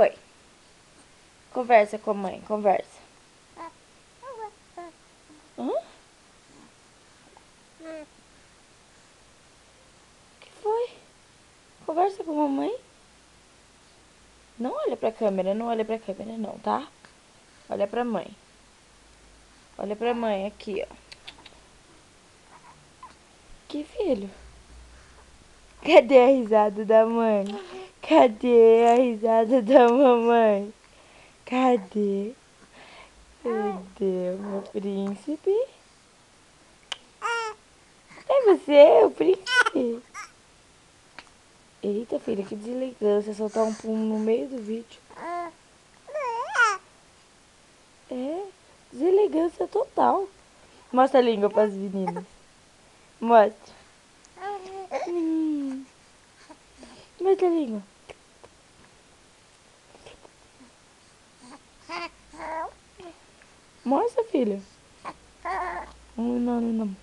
foi? Conversa com a mãe, conversa. Hã? Que foi? Conversa com a mamãe. Não olha pra câmera, não olha pra câmera não, tá? Olha pra mãe. Olha pra mãe, aqui, ó. Que filho? Cadê a risada da mãe? Cadê a risada da mamãe? Cadê? Cadê o meu príncipe? É você, o príncipe? Eita, filha, que deselegância soltar um pum no meio do vídeo. É, deselegância total. Mostra a língua para as meninas. Mostra. Mostra a língua. Mostra, filho. Não, não, não.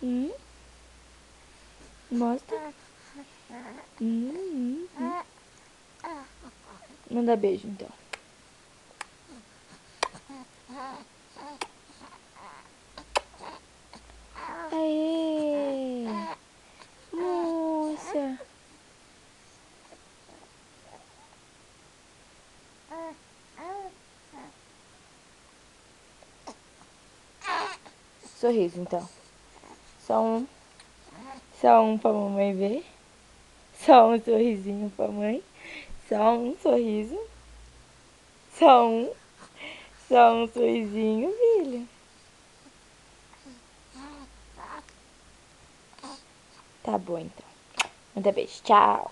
Hum? Mostra. Hum. Manda beijo, então. Aê! Moça! Sorriso, então. Só um. Só um pra mamãe ver. Só um sorrisinho pra mãe. Só um sorriso. Só um. Só um sorrisinho, filho. Tá bom, então. Manda beijo. Tchau.